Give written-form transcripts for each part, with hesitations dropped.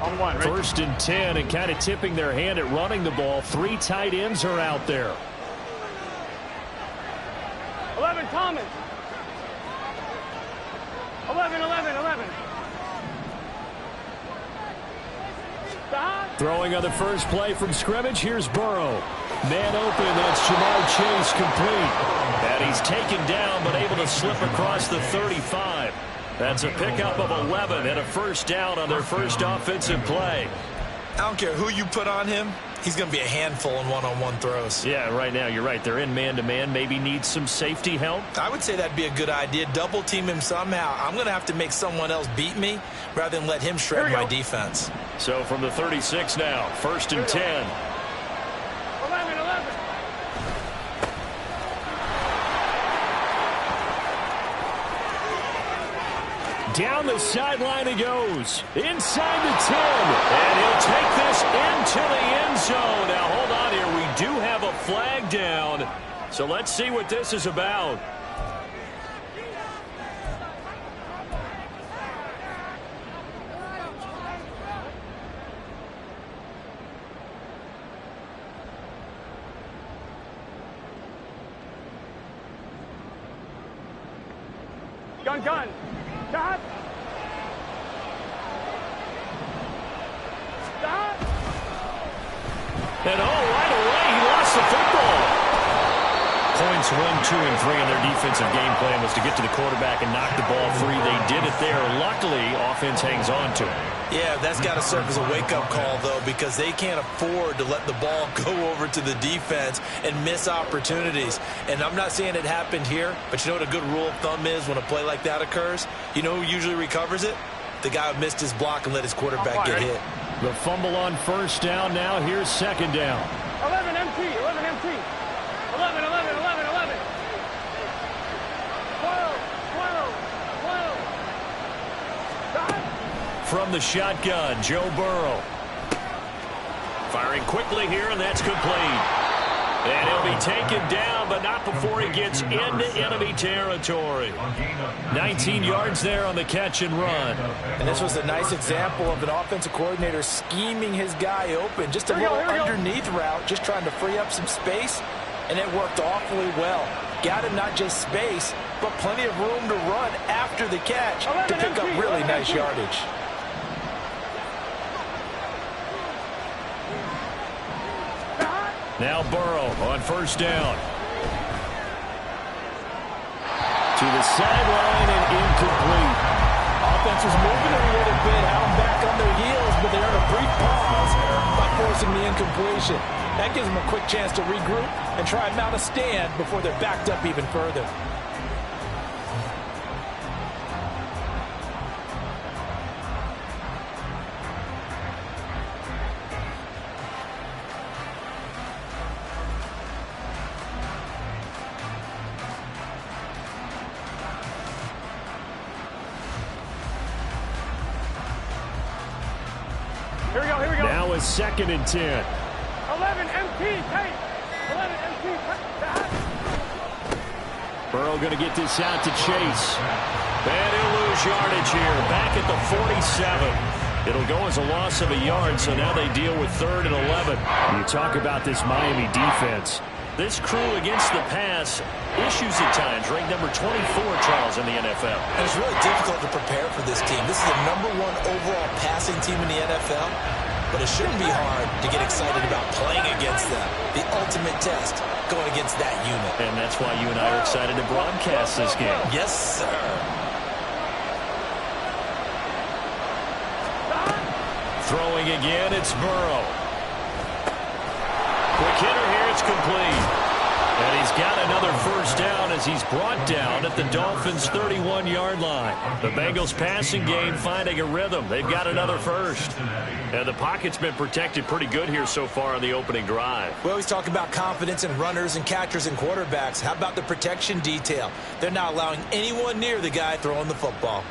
On one, right? 1st and 10, and kind of tipping their hand at running the ball. 3 tight ends are out there. 11, Thomas. 11. Stop. Throwing on the first play from scrimmage. Here's Burrow. Man open. That's Jamar Chase complete. And he's taken down, but able to slip across the 35. That's a pickup of 11 and a first down on their first offensive play. I don't care who you put on him. He's going to be a handful in one-on-one throws. Yeah, right now, you're right. They're in man-to-man. Maybe need some safety help. I would say that'd be a good idea. Double team him somehow. I'm going to have to make someone else beat me rather than let him shred my defense. So from the 36 now, 1st and 10. 11. Down the sideline he goes. Inside the 10. And he'll take this into the end zone. Now, hold on here. We do have a flag down. So let's see what this is about. Gun. Stop. And right away, he lost the football. Points 1, 2, and 3 in their defensive game plan was to get to the quarterback and knock the ball free. They did it there. Luckily, offense hangs on to it. Yeah, that's got to serve as a wake-up call, though, because they can't afford to let the ball go over to the defense and miss opportunities. And I'm not saying it happened here, but you know what a good rule of thumb is when a play like that occurs? You know who usually recovers it? The guy who missed his block and let his quarterback get hit. The fumble on first down now. Here's 2nd down. 11 MT. 11. 12. From the shotgun, Joe Burrow. Firing quickly here, and that's complete. And he'll be taken down, but not before he gets into enemy territory. 19 yards there on the catch and run. And this was a nice example of an offensive coordinator scheming his guy open. Just a little underneath route, just trying to free up some space, and it worked awfully well. Got him not just space, but plenty of room to run after the catch to pick up really nice yardage. Now Burrow on first down. To the sideline and incomplete. Offense was moving a little bit, had them back on their heels, but they earned a brief pause by forcing the incompletion. That gives them a quick chance to regroup and try and mount a stand before they're backed up even further. Here we go. Now it's 2nd and 10. 11 MT. Tight. 11 MT. Tight. Burrow going to get this out to Chase. And he'll lose yardage here. Back at the 47. It'll go as a loss of a yard, so now they deal with 3rd and 11. You talk about this Miami defense. This crew against the pass, issues at times, ranked number 24, Charles, in the NFL. And it's really difficult to prepare for this team. This is the #1 overall passing team in the NFL, but it shouldn't be hard to get excited about playing against them. The ultimate test, going against that unit. And that's why you and I are excited to broadcast this game. Yes, sir. Throwing again, it's Burrow. Quick hitter here, it's complete. And he's got another first down as he's brought down at the Dolphins' 31-yard line. The Bengals passing game finding a rhythm. They've got another first. And the pocket's been protected pretty good here so far on the opening drive. We always talk about confidence in runners and catchers and quarterbacks. How about the protection detail? They're not allowing anyone near the guy throwing the football.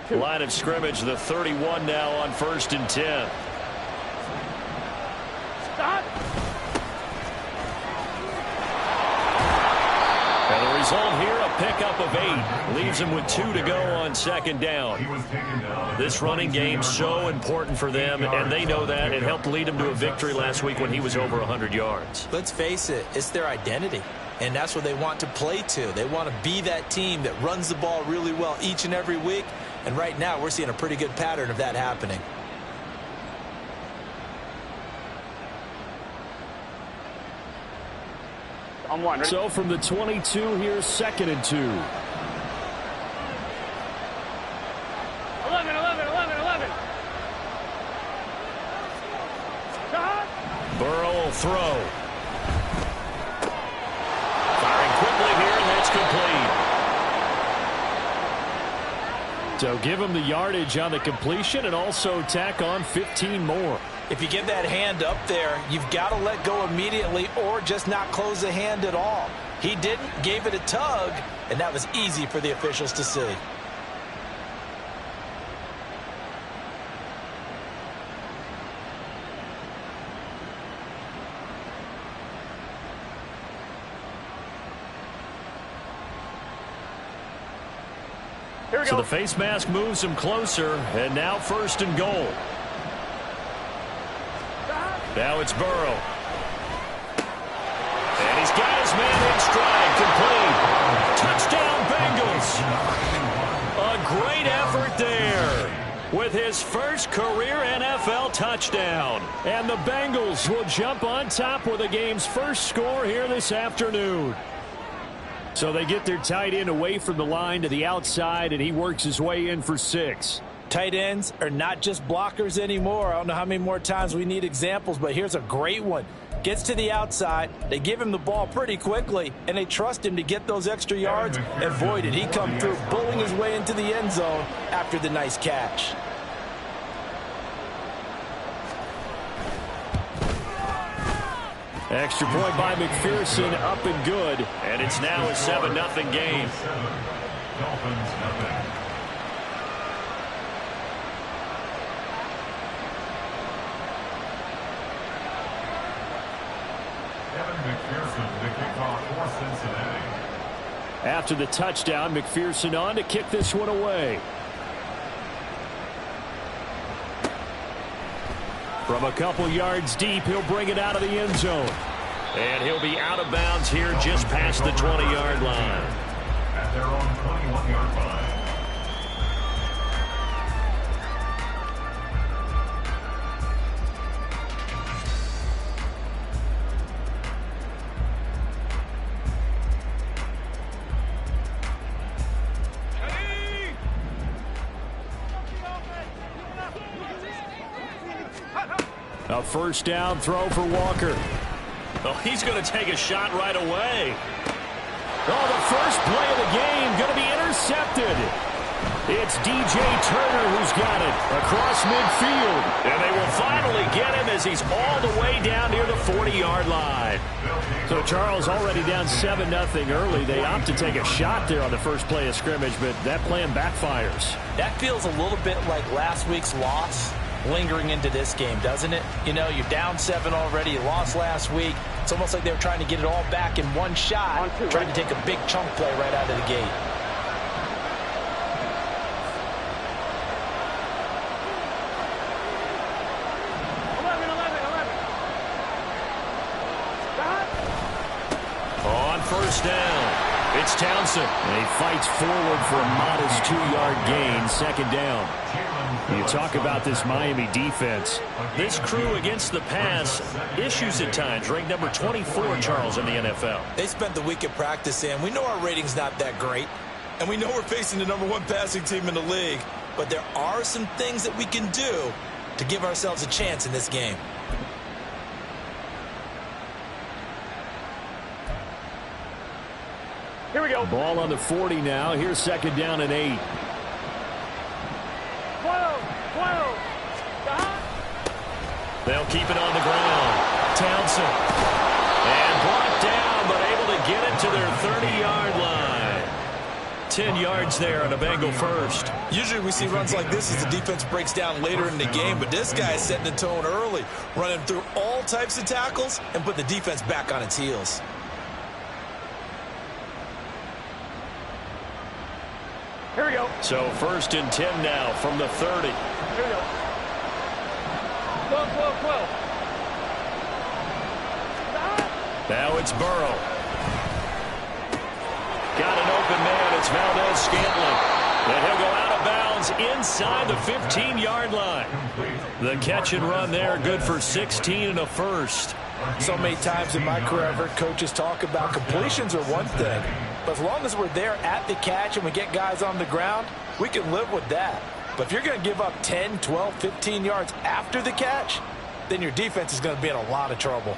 Line of scrimmage, the 31 now on 1st and 10. Stop. pickup of 8. Leaves him with 2 to go on second down. This running game's so important for them, and they know that. It helped lead them to a victory last week when he was over 100 yards. Let's face it, it's their identity. And that's what they want to play to. They want to be that team that runs the ball really well each and every week. And right now, we're seeing a pretty good pattern of that happening. On one. Ready? So from the 22, here's 2nd and 2. 11, 11, 11, 11. Shot. Burrow will throw. Firing quickly here, and that's complete. So give him the yardage on the completion and also tack on 15 more. If you give that hand up there, you've got to let go immediately or just not close the hand at all. He didn't, gave it a tug, and that was easy for the officials to see. Here we So go. the face mask moves him closer, and now 1st and goal. Now it's Burrow. And he's got his man in stride, complete. Touchdown, Bengals. A great effort there with his first career NFL touchdown. And the Bengals will jump on top with the game's first score here this afternoon. So they get their tight end away from the line to the outside, and he works his way in for 6. Tight ends are not just blockers anymore. I don't know how many more times we need examples, but here's a great one. Gets to the outside, they give him the ball pretty quickly, and they trust him to get those extra yards. Avoided. He come through, bulling his way into the end zone after the nice catch. Extra point by McPherson, up and good. And it's now a 7-0 game. After the touchdown, McPherson on to kick this one away. From a couple yards deep, he'll bring it out of the end zone. And he'll be out of bounds here just past the 20-yard line. At their own 21-yard line. A 1st down throw for Walker. Oh, he's going to take a shot right away. Oh, the first play of the game going to be intercepted. It's DJ Turner who's got it across midfield. And they will finally get him as he's all the way down near the 40-yard line. So Charles already down 7-0 early. They opt to take a shot there on the first play of scrimmage, but that plan backfires. That feels a little bit like last week's loss lingering into this game, doesn't it? You know, you're down 7 already. You lost last week. It's almost like they were trying to get it all back in one shot, trying to take a big chunk play right out of the gate. On 1st down, it's Townsend. And he fights forward for a modest 2-yard gain, 2nd down. You talk about this Miami defense. This crew against the pass, issues at times, ranked number 24, Charles, in the NFL. They spent the week at practice, and we know our rating's not that great. And we know we're facing the number 1 passing team in the league. But there are some things that we can do to give ourselves a chance in this game. Here we go. Ball on the 40 now. Here's 2nd down and 8. 12. They'll keep it on the ground. Townsend. And brought down, but able to get it to their 30-yard line. 10 yards there on a Bengal first. Usually we see runs like this as the defense breaks down later in the game, but this guy is setting the tone early, running through all types of tackles and put the defense back on its heels. Here we go. So 1st and 10 now from the 30. Here we go. 12, 12, 12. Now it's Burrow. Got an open man. It's Valdez-Scantling. And he'll go out of bounds inside the 15-yard line. The catch and run there, good for 16 and a first. So many times in my career I've heard coaches talk about completions are one thing, but as long as we're there at the catch and we get guys on the ground, we can live with that. But if you're going to give up 10, 12, 15 yards after the catch, then your defense is going to be in a lot of trouble.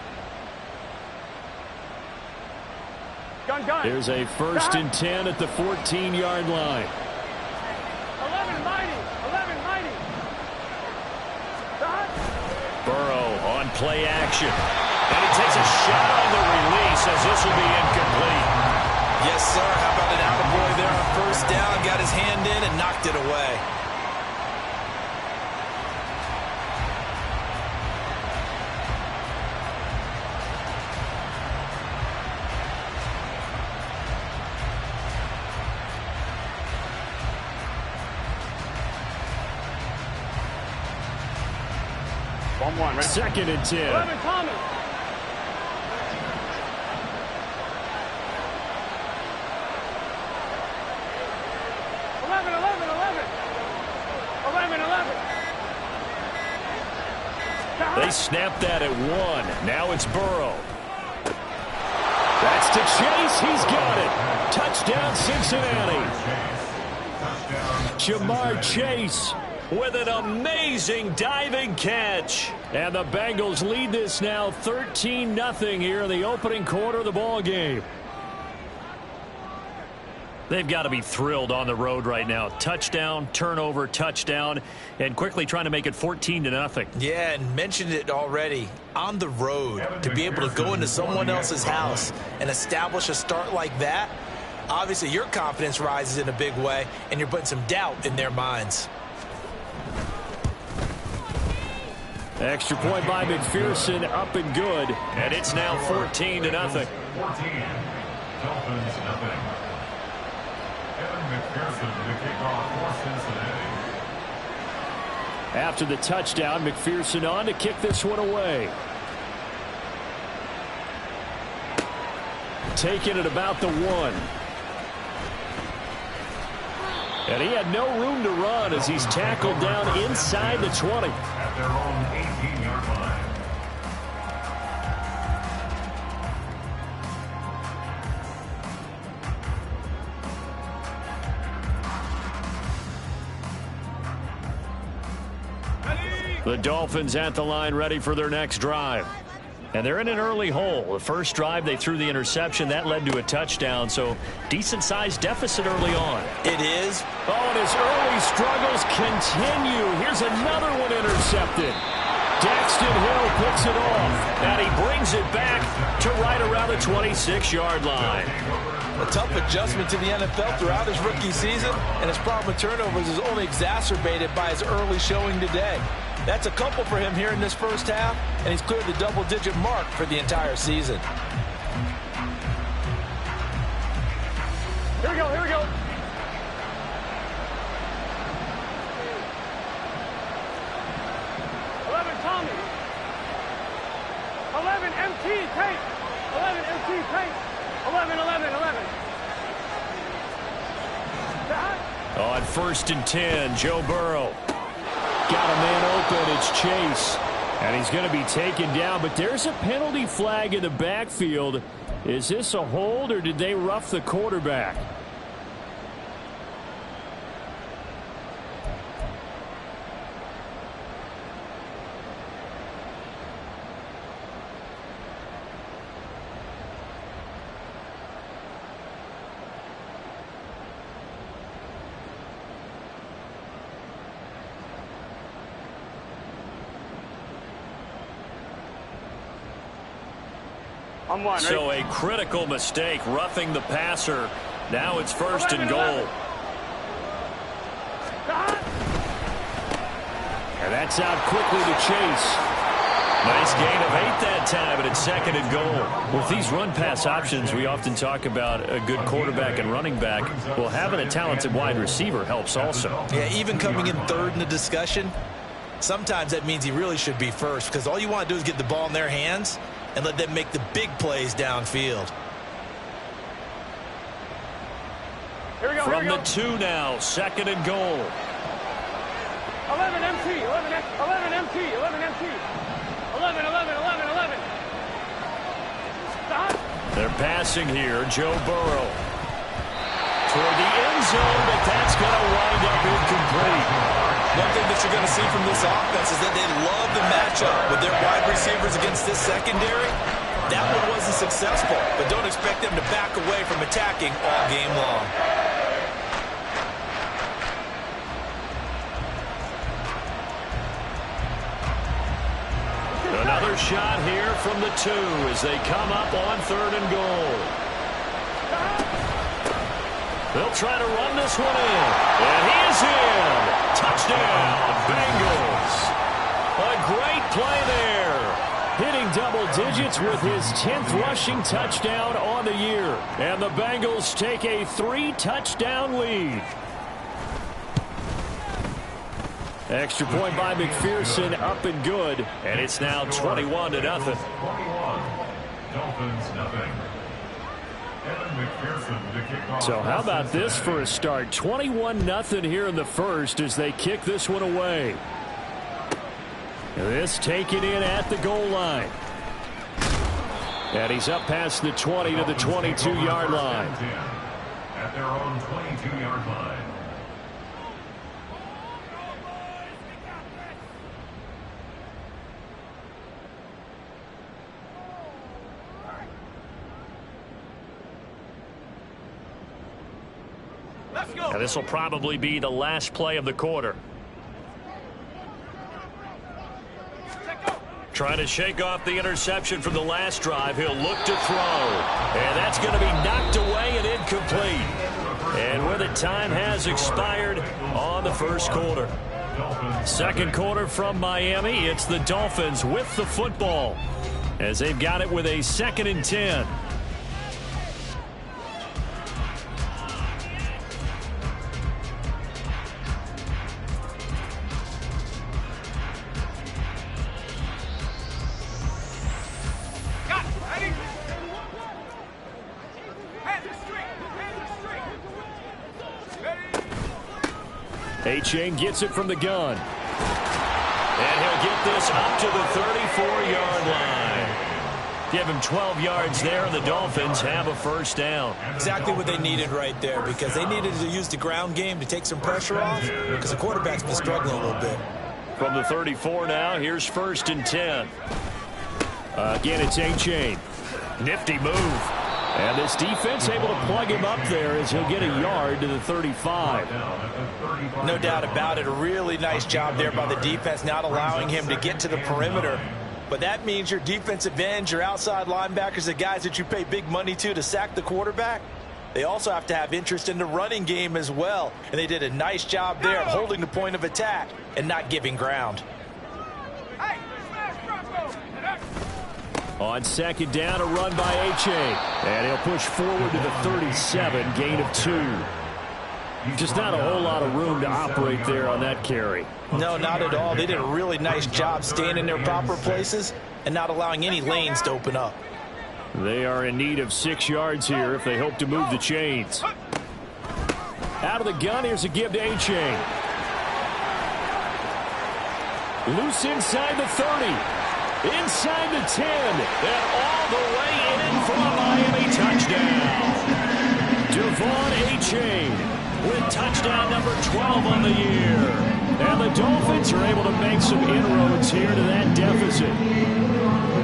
Gun. There's a 1st and 10 at the 14-yard line. 11 mighty. Burrow on play action. And he takes a shot on the release as this will be incomplete. Yes, sir. How about an attaboy there on 1st down? Got his hand in and knocked it away. One, ready? 2nd and 10. 11 Thomas. 11. 11. They snapped that at 1. Now it's Burrow. That's to Chase. He's got it. Touchdown, Cincinnati. Jamar Chase with an amazing diving catch. And the Bengals lead this now 13-0 here in the opening quarter of the ball game. They've got to be thrilled on the road right now. Touchdown, turnover, touchdown, and quickly trying to make it 14-0. Yeah, and mentioned it already. On the road, to be able to go into someone else's house and establish a start like that, obviously your confidence rises in a big way, and you're putting some doubt in their minds. Extra point by McPherson, up and good. And it's now 14-0. 14. Dolphins, nothing. Evan McPherson, the kickoff for Cincinnati. After the touchdown, McPherson on to kick this one away. Taking it about the 1. And he had no room to run as he's tackled down inside the 20. At their own 18-yard line. The Dolphins at the line ready for their next drive. And they're in an early hole. The first drive, they threw the interception. That led to a touchdown, so decent-sized deficit early on. It is. Oh, and his early struggles continue. Here's another one intercepted. Daxton Hill picks it off, and he brings it back to right around the 26-yard line. A tough adjustment to the NFL throughout his rookie season, and his problem with turnovers is only exacerbated by his early showing today. That's a couple for him here in this first half, and he's cleared the double-digit mark for the entire season. Here we go. 11 Tommy. 11 MT tape. 11 MT tape. 11. On 1st and 10, Joe Burrow. Got a man open. It's Chase. And he's going to be taken down, but there's a penalty flag in the backfield. Is this a hold, or did they rough the quarterback? I'm one. So a critical mistake, roughing the passer. Now it's 1st and goal. And that's out quickly to Chase. Nice gain of 8 that time, and it's 2nd and goal. With these run-pass options, we often talk about a good quarterback and running back. Well, having a talented wide receiver helps also. Yeah, even coming in 3rd in the discussion, sometimes that means he really should be first, because all you want to do is get the ball in their hands and let them make the big plays downfield. Here we go, From here we the go. 2 now, 2nd and goal. 11 MT, 11 MT, 11 MT. 11. Stop. They're passing here. Joe Burrow toward the end zone, but that's going to wind up incomplete. One thing that you're going to see from this offense is that they love the matchup with their wide receivers against this secondary. That one wasn't successful, but don't expect them to back away from attacking all game long. Another shot here from the 2 as they come up on 3rd and goal. They'll try to run this one in. And he is in. Touchdown, Bengals. A great play there. Hitting double digits with his 10th rushing touchdown on the year. And the Bengals take a 3-touchdown lead. Extra point by McPherson, up and good, and it's now 21-0. 21. Dolphins, nothing. Evan McPherson to kick off. So how about this for a start? 21-0 here in the first as they kick this one away. This taken in at the goal line. And he's up past the 20 to the 22-yard line. At their own 22-yard line. Now this will probably be the last play of the quarter. Trying to shake off the interception from the last drive. He'll look to throw. And that's going to be knocked away and incomplete. And where the time has expired on the first quarter. Second quarter from Miami. It's the Dolphins with the football as they've got it with a 2nd and 10. Achane gets it from the gun. And he'll get this up to the 34-yard line. Give him 12 yards there, and the Dolphins have a first down. Exactly what they needed right there, because they needed to use the ground game to take some pressure off, because the quarterback's been struggling a little bit. From the 34 now, here's 1st and 10. Again, it's Achane. Nifty move. And this defense able to plug him up there as he'll get a yard to the 35. No doubt about it. A really nice job there by the defense, not allowing him to get to the perimeter. But that means your defensive ends, your outside linebackers, the guys that you pay big money to sack the quarterback, they also have to have interest in the running game as well. And they did a nice job there of holding the point of attack and not giving ground. On 2nd down, a run by Achane. And he'll push forward to the 37, gain of 2. Just not a whole lot of room to operate there on that carry. No, not at all. They did a really nice job staying in their proper places and not allowing any lanes to open up. They are in need of 6 yards here if they hope to move the chains. Out of the gun, here's a give to Achane. Loose inside the 30. Inside the 10, and all the way in for a Miami touchdown. Devon Achane with touchdown number 12 on the year. And the Dolphins are able to make some inroads here to that deficit.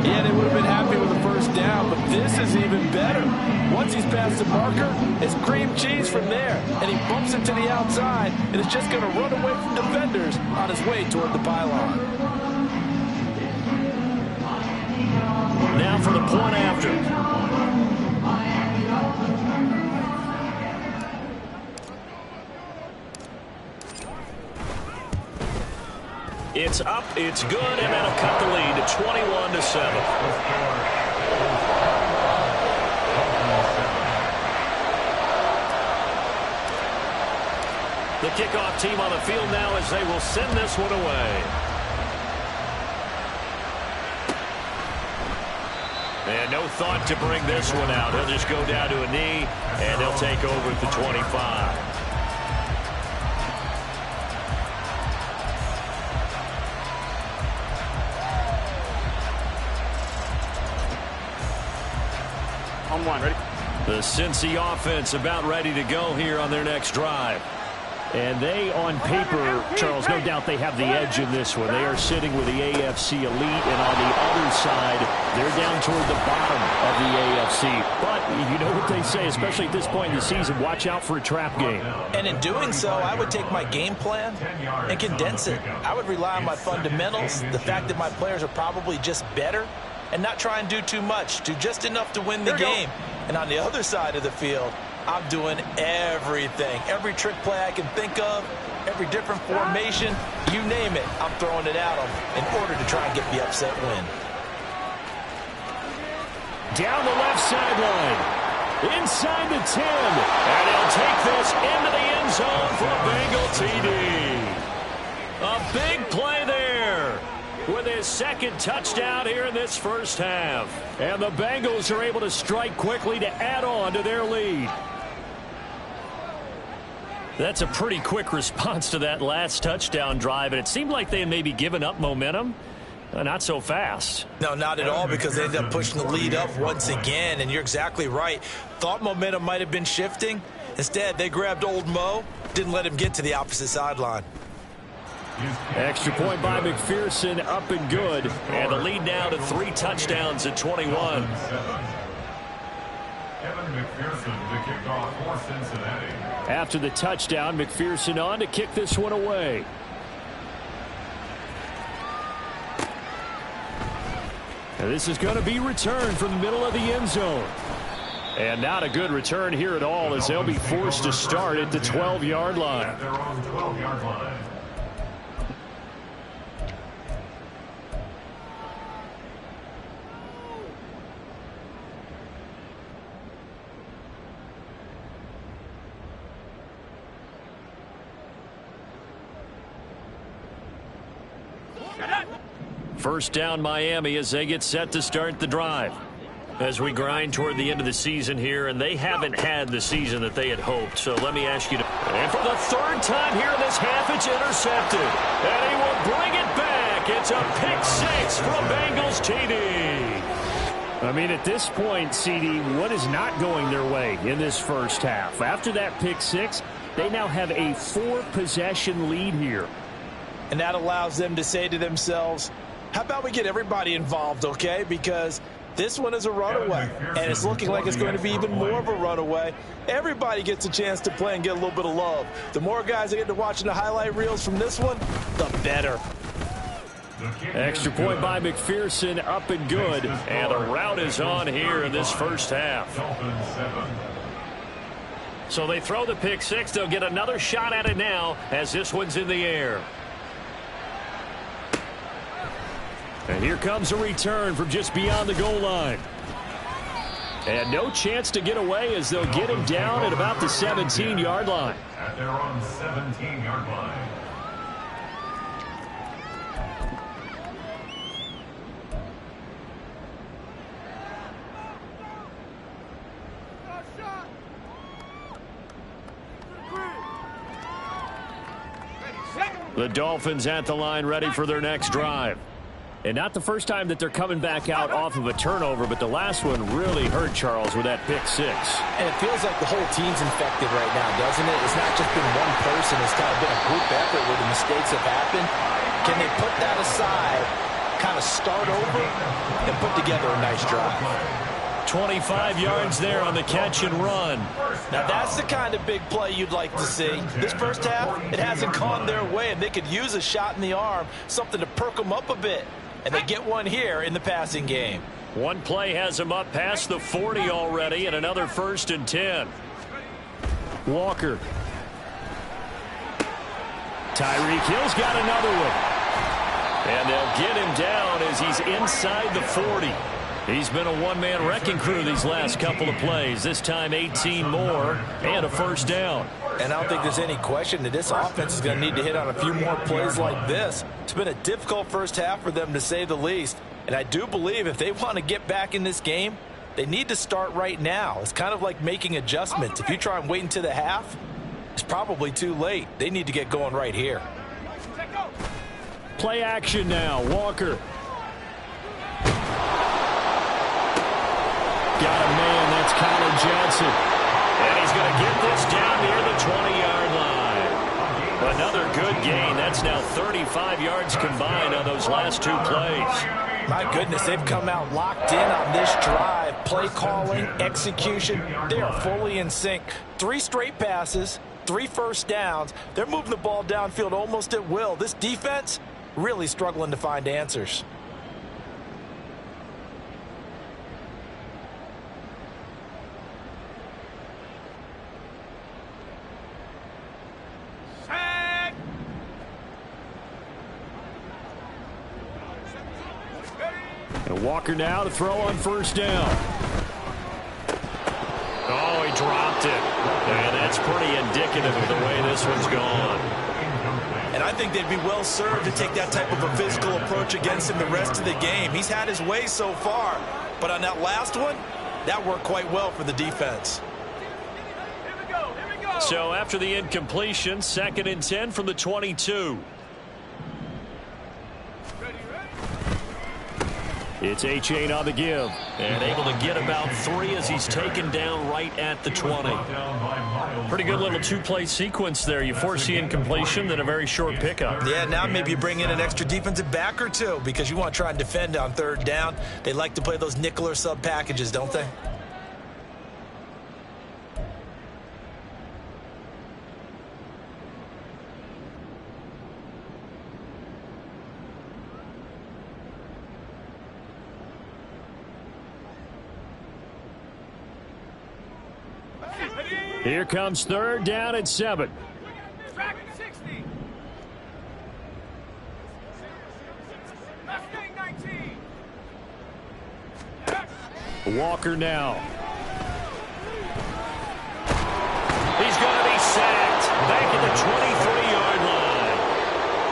Yeah, they would have been happy with the first down, but this is even better. Once he's past the marker, it's cream cheese from there. And he bumps it to the outside, and is just going to run away from defenders on his way toward the pylon. Now for the point after. It's It's up, it's good, and that'll cut the lead to 21-7. The kickoff team on the field now as they will send this one away. And no thought to bring this one out. He'll just go down to a knee, and they'll take over at the 25. On one, ready? The Cincy offense about ready to go here on their next drive. And they, on paper, Charles, no doubt they have the edge in this one. They are sitting with the AFC elite, and on the other side, they're down toward the bottom of the AFC. But you know what they say, especially at this point in the season, watch out for a trap game. And in doing so, I would take my game plan and condense it. I would rely on my fundamentals, the fact that my players are probably just better, and not try and do too much, do just enough to win the game. And on the other side of the field, I'm doing everything. Every trick play I can think of, every different formation, you name it, I'm throwing it at them in order to try and get the upset win. Down the left sideline. Inside the 10. And he'll take this into the end zone for a Bengal TD. A big play there with his second touchdown here in this first half. And the Bengals are able to strike quickly to add on to their lead. That's a pretty quick response to that last touchdown drive, and it seemed like they had maybe given up momentum. Not so fast. No, not at all, because they ended up pushing the lead up once again, and you're exactly right. Thought momentum might have been shifting. Instead, they grabbed old Mo, didn't let him get to the opposite sideline. Extra point by McPherson, up and good. And the lead now to 3 touchdowns at 21. Evan McPherson, the kickoff for Cincinnati. After the touchdown, McPherson on to kick this one away. And this is going to be returned from the middle of the end zone. And not a good return here at all, as they'll be forced to start at the 12-yard line. At their own 12-yard line. First down Miami as they get set to start the drive. As we grind toward the end of the season here, and they haven't had the season that they had hoped. So let me ask you to... And for the third time here in this half, it's intercepted. And he will bring it back. It's a pick 6 from Bengals TD. I mean, at this point, CD, what is not going their way in this first half? After that pick 6, they now have a 4-possession lead here. And that allows them to say to themselves, how about we get everybody involved, okay? Because this one is a runaway, and it's looking like it's going to be even more of a runaway. Everybody gets a chance to play and get a little bit of love. The more guys that get to watching the highlight reels from this one, the better. Extra point by McPherson, up and good. And the route is on here in this first half. So they throw the pick 6. They'll get another shot at it now as this one's in the air. And here comes a return from just beyond the goal line. And no chance to get away as they'll get him down at about the 17-yard line. At their own 17-yard line. The Dolphins at the line ready for their next drive. And not the first time that they're coming back out off of a turnover, but the last one really hurt Charles with that pick 6. And it feels like the whole team's infected right now, doesn't it? It's not just been one person. It's kind of been a group effort where the mistakes have happened. Can they put that aside, kind of start over, and put together a nice drive? 25 yards there on the catch and run. Now that's the kind of big play you'd like to see. This first half, it hasn't gone their way, and they could use a shot in the arm, something to perk them up a bit. And they get one here in the passing game. One play has him up past the 40 already, and another 1st and 10. Walker. Tyreek Hill's got another one. And they'll get him down as he's inside the 40. He's been a one-man wrecking crew these last couple of plays. This time 18 more and a first down. And I don't think there's any question that this offense is going to need to hit on a few more plays like this. It's been a difficult first half for them, to say the least. And I do believe if they want to get back in this game, they need to start right now. It's kind of like making adjustments. If you try and wait until the half, it's probably too late. They need to get going right here. Play action now. Walker. Got a man. That's Colin Johnson. And he's going to get this down near the 20-yard line. Another good gain. That's now 35 yards combined on those last two plays. My goodness, they've come out locked in on this drive. Play calling, execution, they are fully in sync. 3 straight passes, 3 first downs. They're moving the ball downfield almost at will. This defense really struggling to find answers. And Walker now to throw on first down. Oh, he dropped it. And that's pretty indicative of the way this one's gone. And I think they'd be well served to take that type of a physical approach against him the rest of the game. He's had his way so far, but on that last one, that worked quite well for the defense. So after the incompletion, 2nd and 10 from the 22. It's Achane on the give. And able to get about 3 as he's taken down right at the 20. Pretty good little 2-play sequence there. You force the incompletion, then a very short pickup. Yeah, now maybe you bring in an extra defensive back or two because you want to try and defend on 3rd down. They like to play those nickel or sub packages, don't they? Here comes 3rd down and 7. Track 60. Mustang 19. Walker now. He's going to be sacked back at the 23-yard line.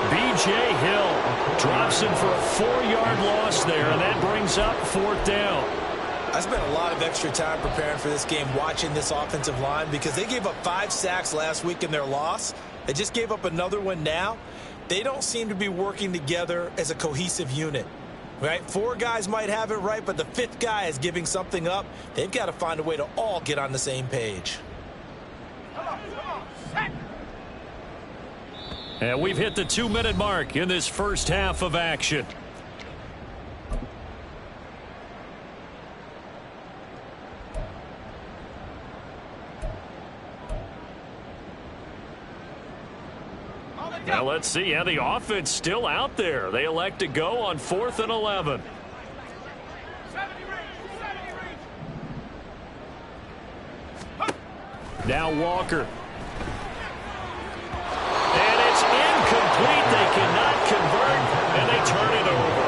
B.J. Hill drops him for a 4-yard loss there, and that brings up 4th down. I spent a lot of extra time preparing for this game, watching this offensive line, because they gave up 5 sacks last week in their loss. They just gave up another one now. They don't seem to be working together as a cohesive unit. Right? 4 guys might have it right, but the 5th guy is giving something up. They've got to find a way to all get on the same page. And we've hit the 2-minute mark in this first half of action. Now let's see how the offense still out there. They elect to go on 4th and 11. Now Walker. And it's incomplete. They cannot convert, and they turn it over.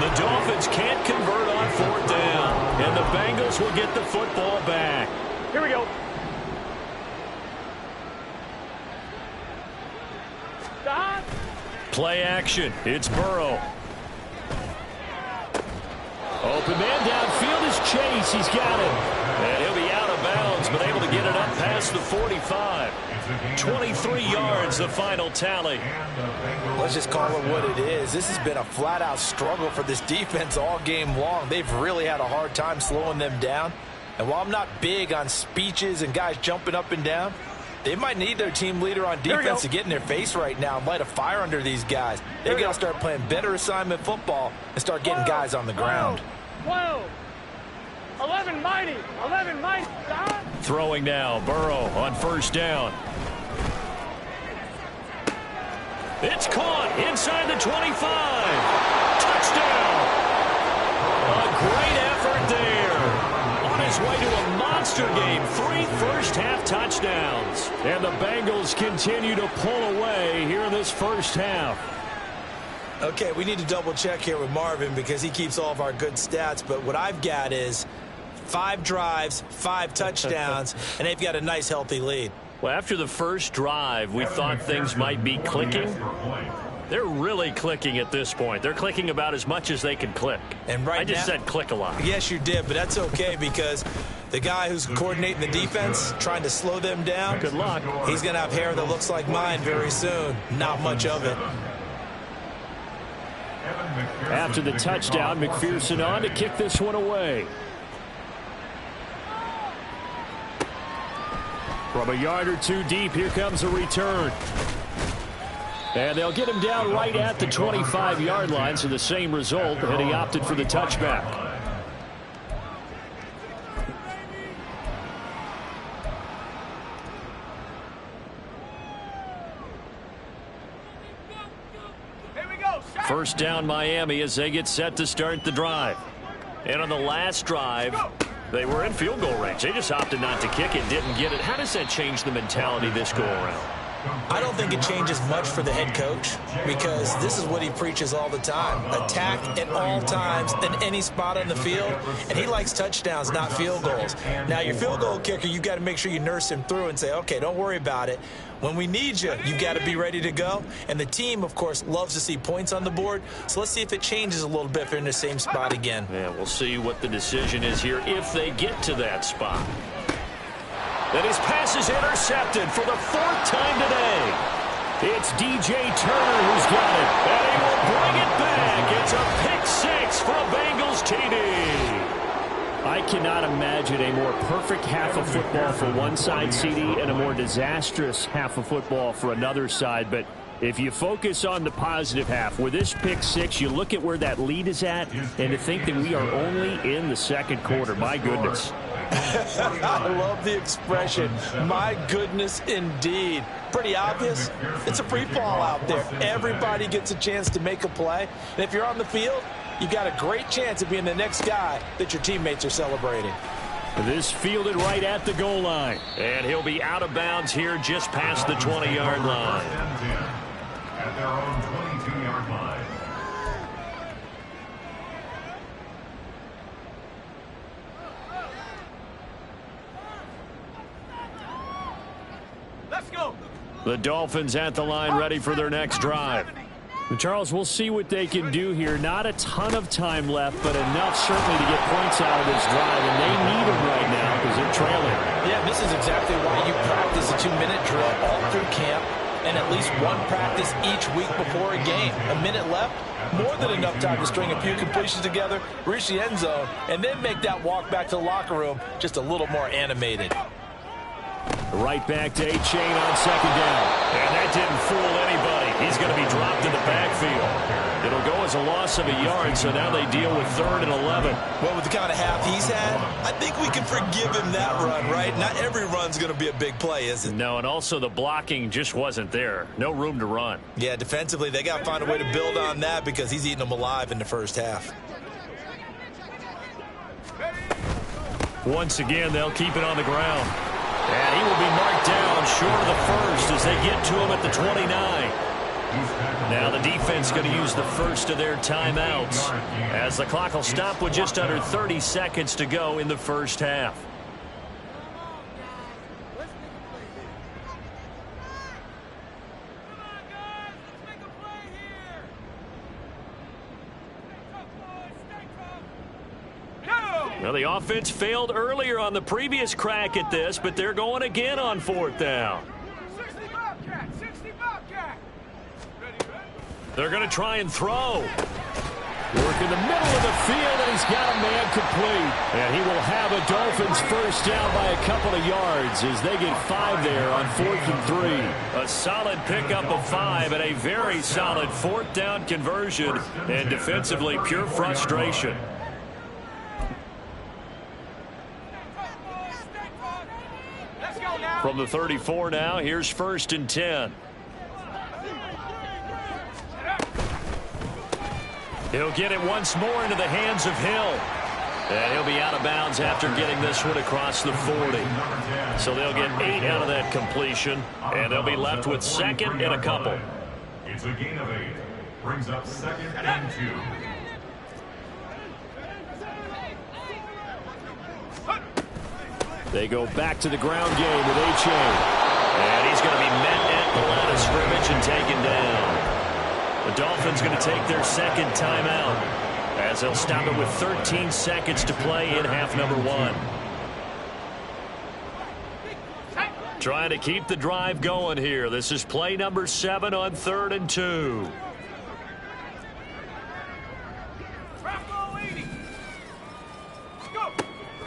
The Dolphins can't convert on 4th down, and the Bengals will get the football back. Here we go. Play action. It's Burrow. Open man downfield is Chase. He's got it. And he'll be out of bounds, but able to get it up past the 45. 23 yards, the final tally. Let's just call it what it is. This has been a flat-out struggle for this defense all game long. They've really had a hard time slowing them down. And while I'm not big on speeches and guys jumping up and down, they might need their team leader on defense to get in their face right now and light a fire under these guys. They've got to start playing better assignment football and start getting guys on the ground. 12. 11 mighty. 11 mighty. Throwing now. Burrow on 1st down. It's caught inside the 25. Touchdown. A great effort there. On his way to a monster game. 3 first-half touchdowns. And the Bengals continue to pull away here in this first half. Okay, we need to double check here with Marvin because he keeps all of our good stats. But what I've got is 5 drives, 5 touchdowns, and they've got a nice, healthy lead. Well, after the first drive, we thought things might be clicking. They're really clicking at this point. They're clicking about as much as they can click. And right I just said click a lot. Yes, you did, but that's okay because the guy who's coordinating the defense, trying to slow them down, good luck. He's going to have hair that looks like mine very soon. Not much of it. After the touchdown, McPherson on to kick this one away. From a yard or 2 deep, here comes a return. And they'll get him down right at the 25-yard line, so the same result, and he opted for the touchback. First down Miami as they get set to start the drive. And on the last drive, they were in field goal range. They just opted not to kick it, didn't get it. How does that change the mentality this go around? I don't think it changes much for the head coach because this is what he preaches all the time. Attack at all times in any spot on the field, and he likes touchdowns, not field goals. Now, your field goal kicker, you've got to make sure you nurse him through and say, okay, don't worry about it. When we need you, you've got to be ready to go. And the team, of course, loves to see points on the board. So let's see if it changes a little bit if they're in the same spot again. Yeah, we'll see what the decision is here if they get to that spot. And his pass is intercepted for the 4th time today. It's DJ Turner who's got it. And he will bring it back. It's a pick 6 for a Bengals TD. I cannot imagine a more perfect half of football for one side, CD, and a more disastrous half of football for another side. But if you focus on the positive half, with this pick 6, you look at where that lead is at, and to think that we are only in the second quarter. My goodness. I love the expression. My goodness, indeed. Pretty obvious. It's a free fall out there. Everybody gets a chance to make a play. And if you're on the field, you've got a great chance of being the next guy that your teammates are celebrating. This fielded right at the goal line. And he'll be out of bounds here just past the 20-yard line. At their own 22-yard line. Let's go. The Dolphins at the line ready for their next drive. Charles, we'll see what they can do here. Not a ton of time left, but enough certainly to get points out of this drive, and they need them right now because they're trailing. Yeah, this is exactly why you practice a 2-minute drill all through camp and at least one practice each week before a game. A minute left, more than enough time to string a few completions together, reach the end zone, and then make that walk back to the locker room just a little more animated. Right back to A-Chain on second down. And that didn't fool anybody. He's going to be dropped in the backfield. It'll go as a loss of a yard, so now they deal with 3rd and 11. Well, with the kind of half he's had, I think we can forgive him that run, right? Not every run's going to be a big play, is it? No, and also the blocking just wasn't there. No room to run. Yeah, defensively, they got to find a way to build on that because he's eating them alive in the first half. Once again, they'll keep it on the ground. And he will be marked down short of the first as they get to him at the 29. Now the defense going to use the first of their timeouts as the clock will stop with just under 30 seconds to go in the first half. Well, the offense failed earlier on the previous crack at this, but they're going again on 4th down. 60 Bobcat, 60 Bobcat. They're going to try and throw. Work in the middle of the field, and he's got a man complete. And he will have a Dolphins first down by a couple of yards as they get 5 there on 4th and 3. A solid pickup of 5 and a very solid 4th down conversion. And defensively, pure frustration. From the 34 now, here's 1st and 10. He'll get it once more into the hands of Hill. And he'll be out of bounds after getting this one across the 40. So they'll get 8 out of that completion, and they'll be left with 2nd and a couple. It's a gain of 8. brings up 2nd and 2. They go back to the ground game with A-Chain. And he's going to be met at the line of scrimmage and taken down. The Dolphins going to take their second timeout as they'll stop it with 13 seconds to play in half number 1. Trying to keep the drive going here. This is play number 7 on 3rd and 2.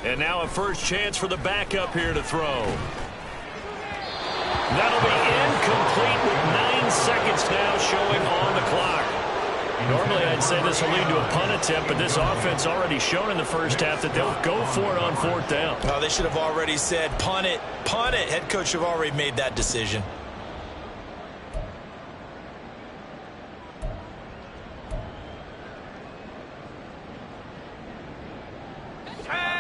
And now a first chance for the backup here to throw. That'll be incomplete with 9 seconds now showing on the clock. Normally I'd say this will lead to a punt attempt, but this offense already shown in the first half that they'll go for it on 4th down. Oh, they should have already said punt it, punt it. Head coach should have already made that decision.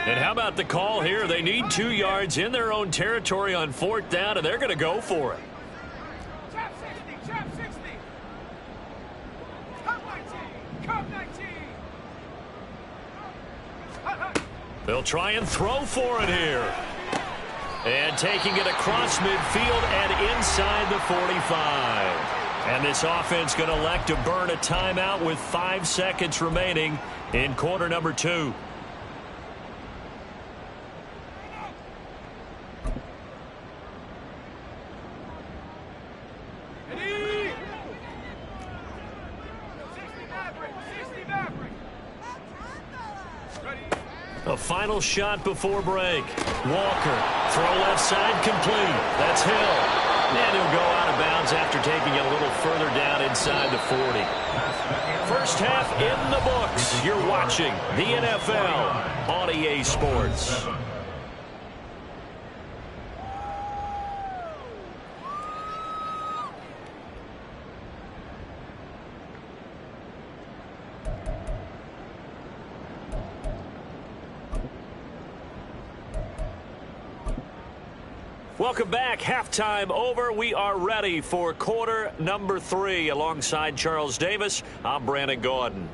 And how about the call here? They need 2 yards in their own territory on 4th down, and they're going to go for it. Chop 60, chop 60. Come 19, come 19. They'll try and throw for it here. And taking it across midfield and inside the 45. And this offense going to elect to burn a timeout with 5 seconds remaining in quarter number 2. A final shot before break. Walker, throw left side complete. That's Hill. And he'll go out of bounds after taking it a little further down inside the 40. First half in the books. You're watching the NFL on EA Sports. Welcome back. Halftime over. We are ready for quarter number 3. Alongside Charles Davis, I'm Brandon Gaudin.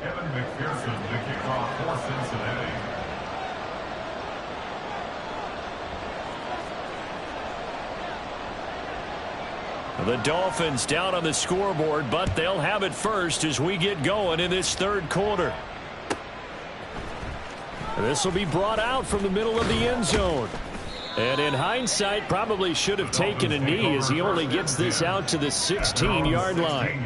Evan McPherson, the kickoff for Cincinnati. The Dolphins down on the scoreboard, but they'll have it first as we get going in this 3rd quarter. This will be brought out from the middle of the end zone. And in hindsight, probably should have taken a knee as he only gets this out to the 16-yard line.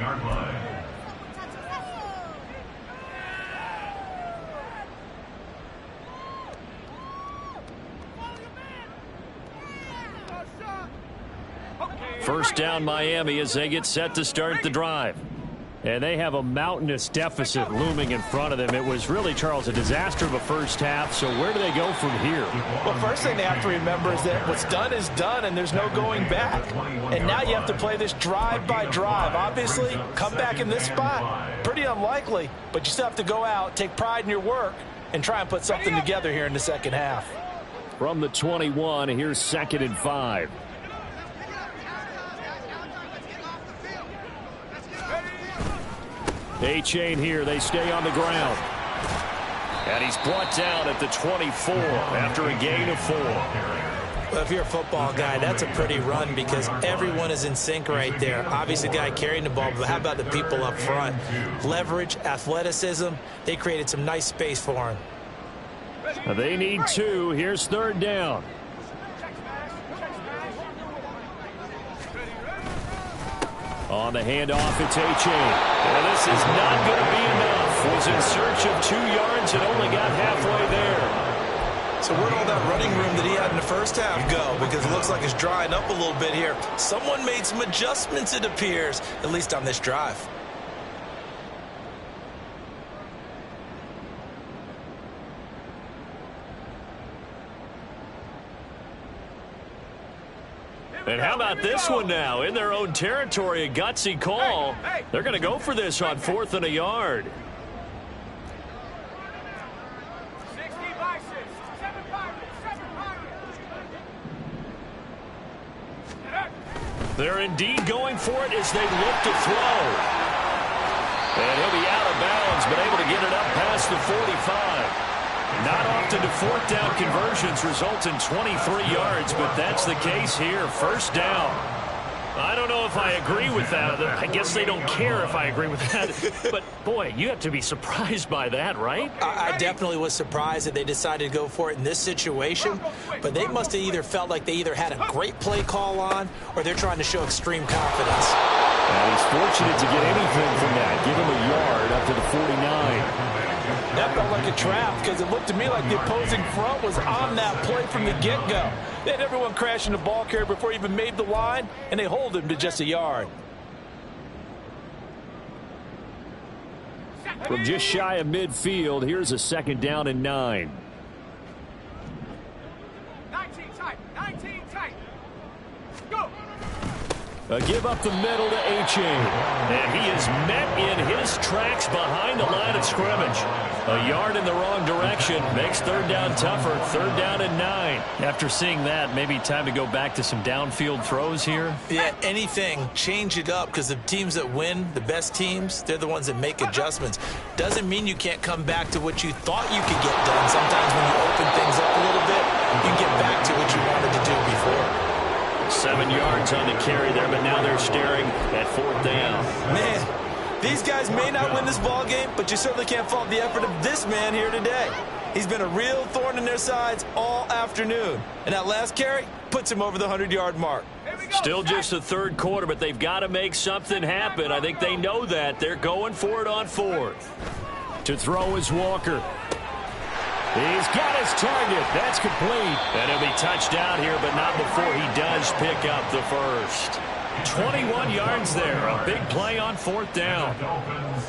First down Miami as they get set to start the drive. And they have a mountainous deficit looming in front of them. It was really, Charles, a disaster of a first half. So where do they go from here? Well, first thing they have to remember is that what's done is done, and there's no going back. And now you have to play this drive by drive. Obviously, come back in this spot, pretty unlikely, but you still have to go out, take pride in your work, and try and put something together here in the second half. From the 21, here's 2nd and 5. A-Chain here. They stay on the ground. And he's brought down at the 24 after a gain of 4. Well, if you're a football guy, that's a pretty run because everyone is in sync right there. Obviously, the guy carrying the ball, but how about the people up front? Leverage, athleticism, they created some nice space for him. They need 2. Here's 3rd down. On the handoff, it's A-Chain. And this is not going to be enough. Was in search of 2 yards and only got halfway there. So where'd all that running room that he had in the first half go? Because it looks like it's drying up a little bit here. Someone made some adjustments, it appears, at least on this drive. And how about this one now? In their own territory, a gutsy call. They're going to go for this on 4th and a yard. They're indeed going for it as they look to throw. And he'll be out of bounds, but able to get it up past the 45. Not often do fourth down conversions result in 23 yards, but that's the case here. First down. I don't know if I agree with that. I guess they don't care if I agree with that. But, boy, you have to be surprised by that, right? I definitely was surprised that they decided to go for it in this situation. But they must have either felt like they either had a great play call on or they're trying to show extreme confidence. And he's fortunate to get anything from that. Give him a yard up to the 49. That felt like a trap because it looked to me like the opposing front was on that play from the get-go. They had everyone crashing the ball carrier before he even made the line, and they hold him to just a yard. From just shy of midfield, here's a second down and 9. 19 tight. 19 tight. Go. A give up the middle to Achane. And he is met in his tracks behind the line of scrimmage. A yard in the wrong direction makes third down tougher. Third down and 9. After seeing that, maybe time to go back to some downfield throws here. Yeah, anything, change it up because the teams that win, the best teams, they're the ones that make adjustments. Doesn't mean you can't come back to what you thought you could get done. Sometimes when you open things up a little bit, you can get back to what you wanted to do before. 7 yards on the carry there, but now they're staring at fourth down. Man, these guys may not win this ball game, but you certainly can't fault the effort of this man here today. He's been a real thorn in their sides all afternoon. And that last carry puts him over the 100-yard mark. Still just the third quarter, but they've got to make something happen. I think they know that. They're going for it on fourth. To throw is Walker. He's got his target. That's complete. And he'll be touched out here, but not before he does pick up the first. 21 yards there. A big play on fourth down.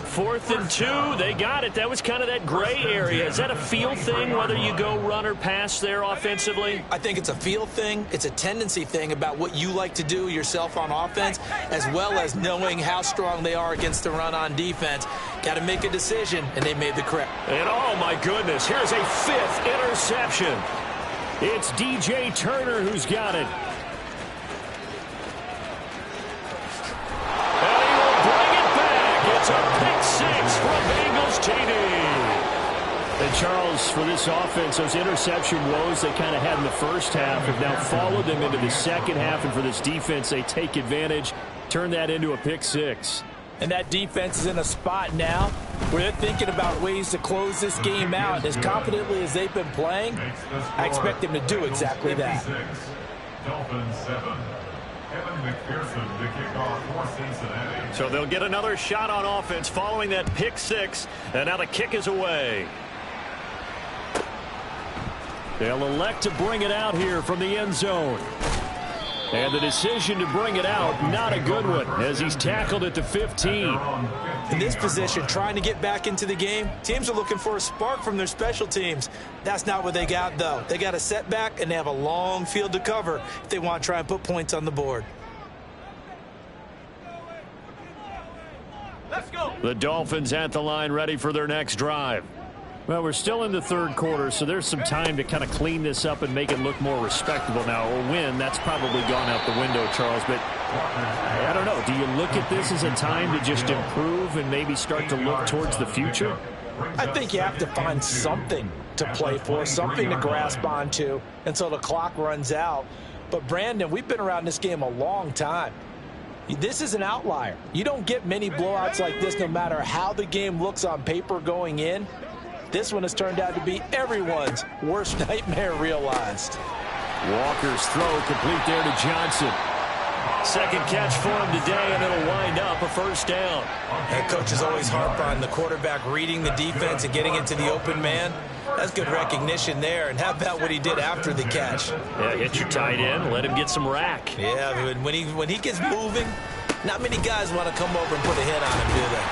4th and 2. They got it. That was kind of that gray area. Is that a feel thing, whether you go run or pass there offensively? I think it's a feel thing. It's a tendency thing about what you like to do yourself on offense, as well as knowing how strong they are against the run on defense. Got to make a decision, and they made the correct. And, oh, my goodness, here's a 5th interception. It's DJ Turner who's got it. It's a pick 6 from Bengals TD. And Charles, for this offense, those interception woes they kind of had in the first half have now followed them into the second half. And for this defense, they take advantage, turn that into a pick 6. And that defense is in a spot now where they're thinking about ways to close this game out. As confidently as they've been playing, I expect them to do exactly that. Dolphins 7. Kevin McPherson, the kickoff for Cincinnati. So they'll get another shot on offense following that pick 6, and now the kick is away. They'll elect to bring it out here from the end zone. And the decision to bring it out, not a good one, as he's tackled at the 15. In this position, trying to get back into the game, teams are looking for a spark from their special teams. That's not what they got, though. They got a setback, and they have a long field to cover if they want to try and put points on the board. Let's go. The Dolphins at the line, ready for their next drive. Well, we're still in the third quarter, so there's some time to kind of clean this up and make it look more respectable now. A win, that's probably gone out the window, Charles. But I don't know. Do you look at this as a time to just improve and maybe start to look towards the future? I think you have to find something to play for, something to grasp onto until the clock runs out. But, Brandon, we've been around this game a long time. This is an outlier. You don't get many blowouts like this no matter how the game looks on paper going in. This one has turned out to be everyone's worst nightmare realized. Walker's throw complete there to Johnson. Second catch for him today, and it'll wind up a first down. And coaches always harp on the quarterback reading the defense and getting into the open man. That's good recognition there. And how about what he did after the catch? Yeah, hit your tight end, let him get some rack. Yeah, when he gets moving, not many guys want to come over and put a hit on him, do they?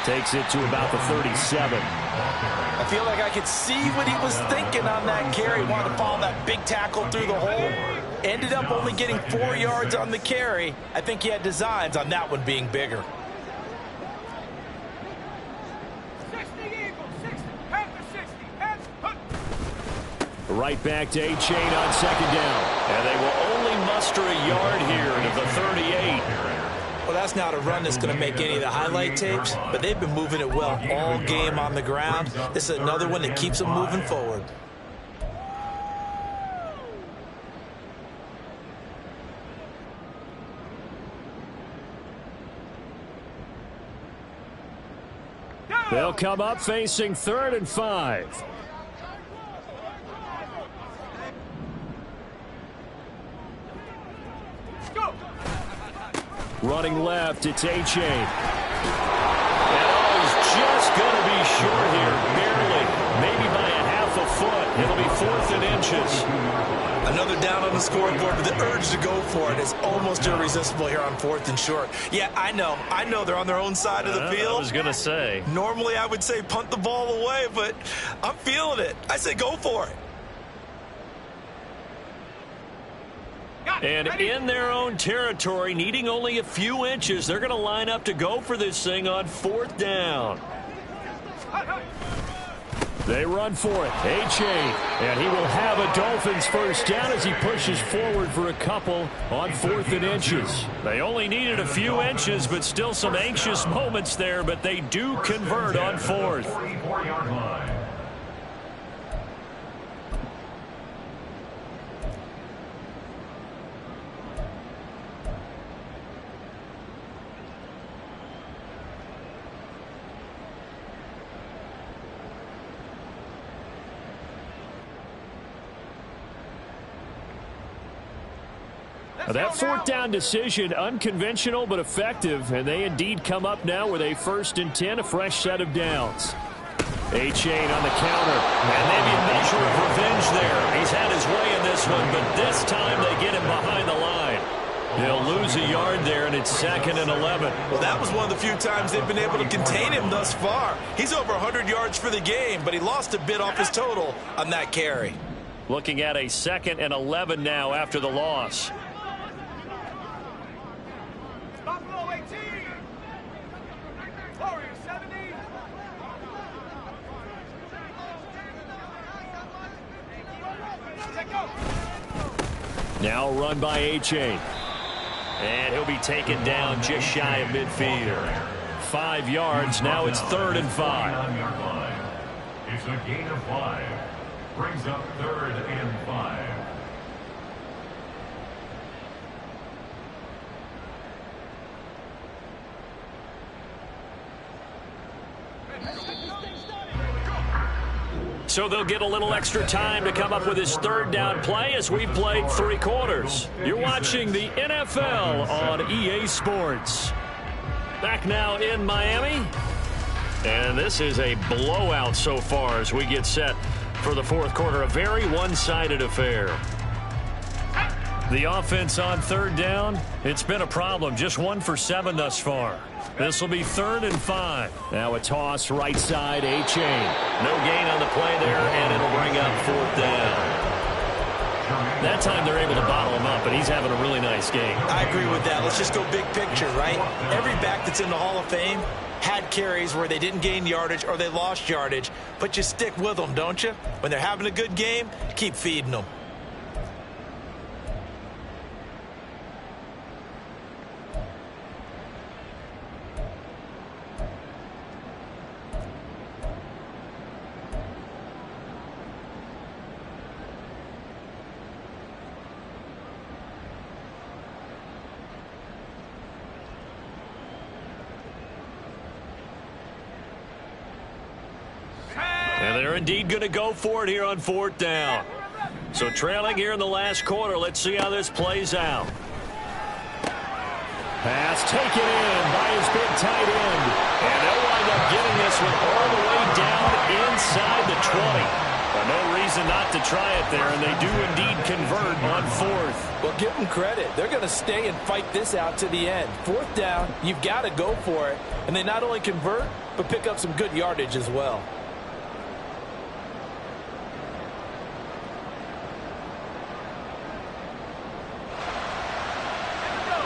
Takes it to about the 37. I feel like I could see what he was thinking on that carry. Wanted to follow that big tackle through the hole. Ended up only getting 4 yards on the carry. I think he had designs on that one being bigger. 60 Eagles, 60, Panthers 60, Panthers. Right back to Achane on second down. And they will only muster a yard here to the 38. pass now to run that's going to make any of the highlight tapes, but they've been moving it well all game on the ground. This is another one that keeps them moving forward. They'll come up facing 3rd and 5. Running left, it's Achane. And he's just going to be short here, barely. Maybe by a half a foot. It'll be 4th and inches. Another down on the scoreboard, but the urge to go for it is almost irresistible here on 4th and short. Yeah, I know they're on their own side of the field. I was going to say. Normally I would say punt the ball away, but I'm feeling it. I say go for it. And in their own territory, needing only a few inches, they're going to line up to go for this thing on 4th down. They run for it. Achane. And he will have a Dolphins first down as he pushes forward for a couple on 4th and inches. They only needed a few inches, but still some anxious moments there, but they do convert on 4th. 44-yard line. That 4th down decision, unconventional but effective, and they indeed come up now with a 1st and 10, a fresh set of downs. Achane on the counter, and maybe a measure of revenge there. He's had his way in this one, but this time they get him behind the line. They'll lose a yard there, and it's 2nd and 11. Well, that was one of the few times they've been able to contain him thus far. He's over 100 yards for the game, but he lost a bit off his total on that carry. Looking at a 2nd and 11 now after the loss. Buffalo 18. Warriors 70. Let go. Now run by Achane. And he'll be taken down just shy of midfield. 5 yards. Now it's 3rd and 5. 49-yard line. It's a gain of 5. Brings up 3rd and 5. So they'll get a little extra time to come up with his 3rd down play as we've played 3 quarters. You're watching the NFL on EA Sports. Back now in Miami. And this is a blowout so far as we get set for the 4th quarter. A very one-sided affair. The offense on 3rd down, it's been a problem. Just 1 for 7 thus far. This will be 3rd and 5. Now a toss right side, Achane. No gain on the play there, and it'll bring up 4th down. That time they're able to bottle him up, but he's having a really nice game. I agree with that. Let's just go big picture, right? Every back that's in the Hall of Fame had carries where they didn't gain yardage or they lost yardage, but you stick with them, don't you? When they're having a good game, keep feeding them. And they're indeed going to go for it here on 4th down. So trailing here in the last quarter. Let's see how this plays out. Pass taken in by his big tight end. And they'll wind up getting this one all the way down inside the 20. But no reason not to try it there, and they do indeed convert on 4th. Well, give them credit. They're going to stay and fight this out to the end. 4th down, you've got to go for it. And they not only convert, but pick up some good yardage as well.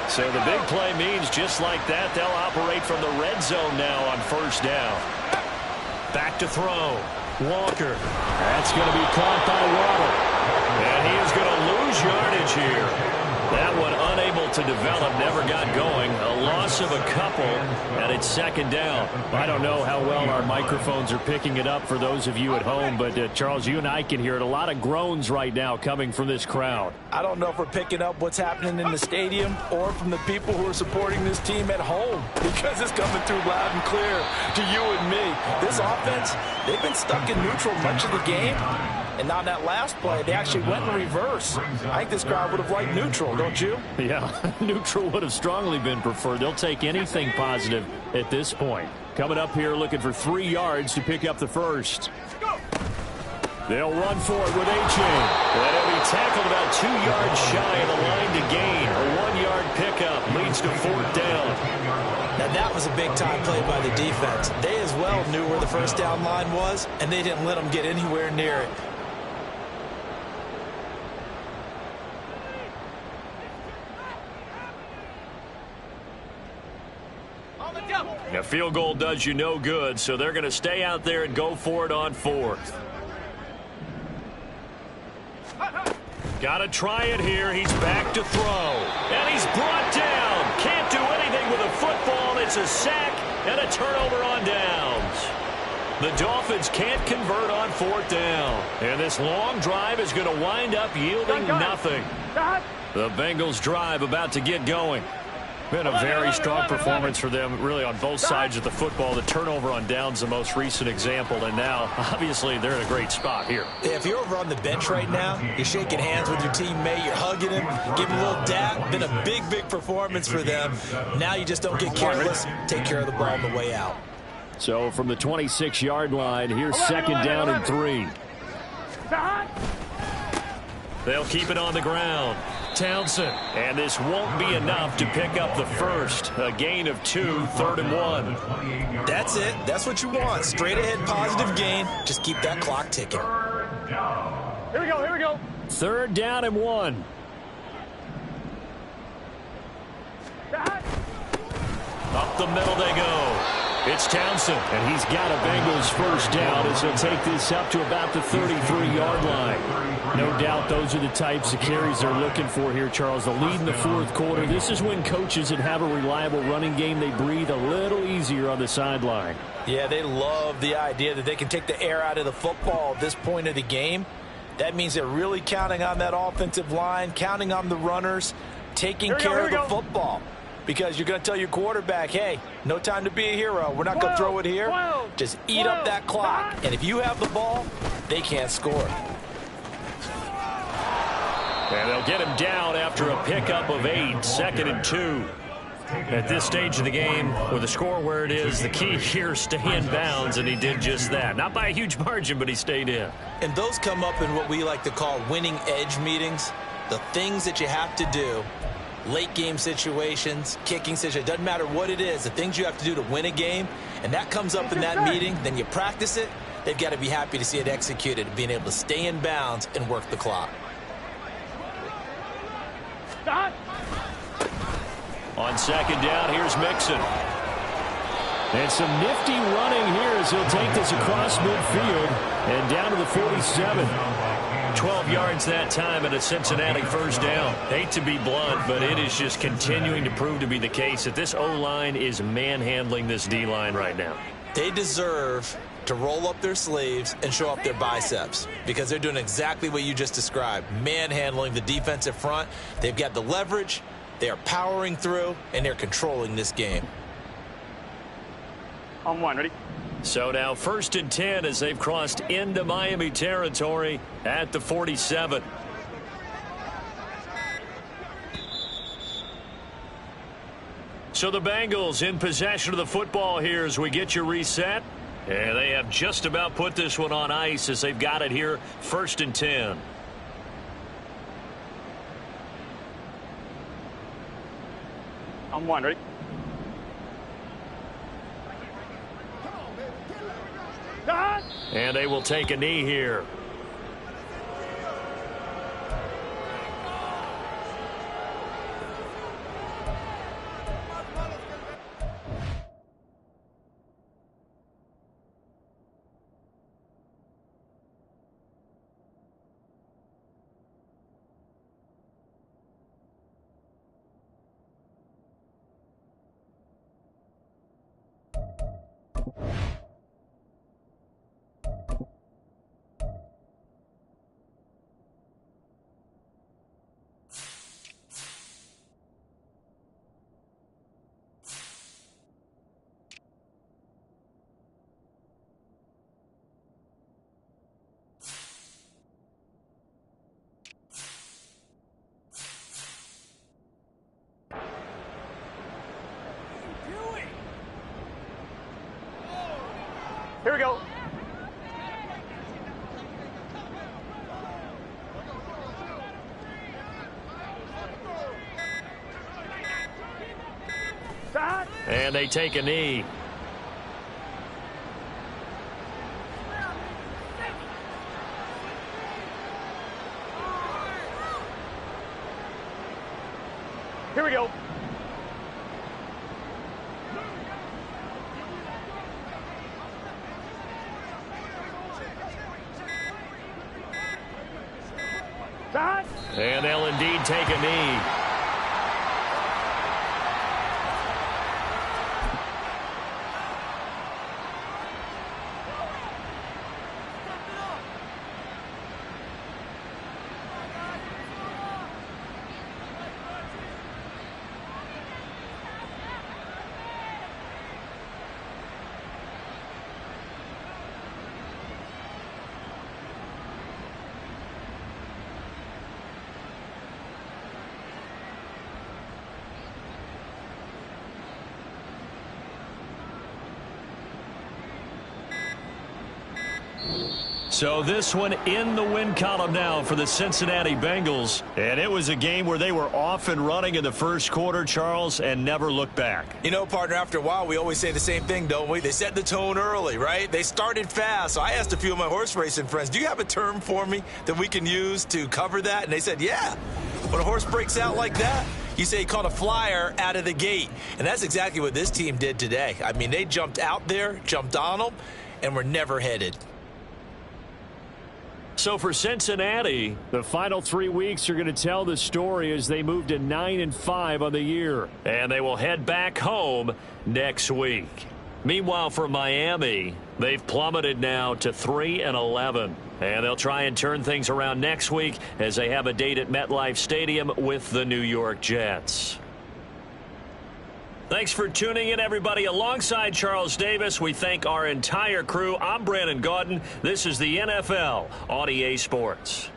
So the big play means just like that, they'll operate from the red zone now on 1st down. Back to throw. Walker. That's going to be caught by Waddle. And he is going to lose yardage here. That one unable able to develop, never got going. A loss of a couple, and it's second down. I don't know how well our microphones are picking it up for those of you at home, but Charles, you and I can hear it. A lot of groans right now coming from this crowd. I don't know if we're picking up what's happening in the stadium or from the people who are supporting this team at home, because it's coming through loud and clear to you and me. This offense, they've been stuck in neutral much of the game. And on that last play, they actually went in reverse. I think this crowd would have liked neutral, don't you? Yeah, neutral would have strongly been preferred. They'll take anything positive at this point. Coming up here looking for 3 yards to pick up the first. They'll run for it with A-Chain. And he'll be tackled about 2 yards shy of the line to gain. A 1-yard pickup leads to fourth down. Now that was a big-time play by the defense. They as well knew where the first down line was, and they didn't let them get anywhere near it. A field goal does you no good, so they're going to stay out there and go for it on fourth. Got to try it here. He's back to throw. And he's brought down. Can't do anything with a football. It's a sack and a turnover on downs. The Dolphins can't convert on fourth down. And this long drive is going to wind up yielding nothing. The Bengals drive about to get going. Been a very strong performance for them, really, on both sides of the football. The turnover on downs, the most recent example, and now, obviously, they're in a great spot here. Yeah, if you're over on the bench right now, you're shaking hands with your teammate, you're hugging him, giving him a little dap. Been a big, big performance for them. Now you just don't get careless. Take care of the ball on the way out. So from the 26-yard line, here's second down and 3. They'll keep it on the ground. Townsend. And this won't be enough to pick up the first. A gain of 2, 3rd and 1. That's it. That's what you want. Straight ahead, positive gain. Just keep that clock ticking. Here we go, here we go. 3rd down and 1. Up the middle they go. It's Townsend. And he's got a Bengals first down as he'll take this up to about the 33-yard line. No doubt those are the types of carries they're looking for here, Charles. The lead in the fourth quarter. This is when coaches that have a reliable running game, they breathe a little easier on the sideline. Yeah, they love the idea that they can take the air out of the football at this point of the game. That means they're really counting on that offensive line, counting on the runners, taking care of the football. Because you're going to tell your quarterback, hey, no time to be a hero. We're not going to throw it here. Just eat up that clock. And if you have the ball, they can't score. And they'll get him down after a pickup of 8, 2nd and 2. At this stage of the game, with the score where it is, the key here is stay in bounds, and he did just that. Not by a huge margin, but he stayed in. And those come up in what we like to call winning edge meetings. The things that you have to do. Late game situations, kicking situations, doesn't matter what it is, the things you have to do to win a game, and that comes up in that meeting, then you practice it, they've got to be happy to see it executed, being able to stay in bounds and work the clock. On second down, here's Mixon. And some nifty running here as he'll take this across midfield and down to the 47. 12 yards that time and a Cincinnati first down. Hate to be blunt, but it is just continuing to prove to be the case that this O-line is manhandling this D-line right now. They deserve to roll up their sleeves and show up their biceps because they're doing exactly what you just described, manhandling the defensive front. They've got the leverage, they are powering through, and they're controlling this game. On 1, ready? So now 1st and 10 as they've crossed into Miami territory at the 47. So the Bengals in possession of the football here as we get you reset. And they have just about put this one on ice as they've got it here 1st and 10. On 1, ready? And they will take a knee here. Here we go. Side. And they take a knee. Here we go. Side. And they'll indeed take a knee. So this one in the win column now for the Cincinnati Bengals. And it was a game where they were off and running in the first quarter, Charles, and never looked back. You know, partner, after a while, we always say the same thing, don't we? They set the tone early, right? They started fast. So I asked a few of my horse racing friends, do you have a term for me that we can use to cover that? And they said, yeah. When a horse breaks out like that, you say he caught a flyer out of the gate. And that's exactly what this team did today. I mean, they jumped out there, jumped on them, and were never headed. So for Cincinnati, the final 3 weeks are going to tell the story as they move to 9-5 on the year. and they will head back home next week. Meanwhile, for Miami, they've plummeted now to 3-11. And they'll try and turn things around next week as they have a date at MetLife Stadium with the New York Jets. Thanks for tuning in, everybody. Alongside Charles Davis, we thank our entire crew. I'm Brandon Gaudin. This is the NFL on EA Sports.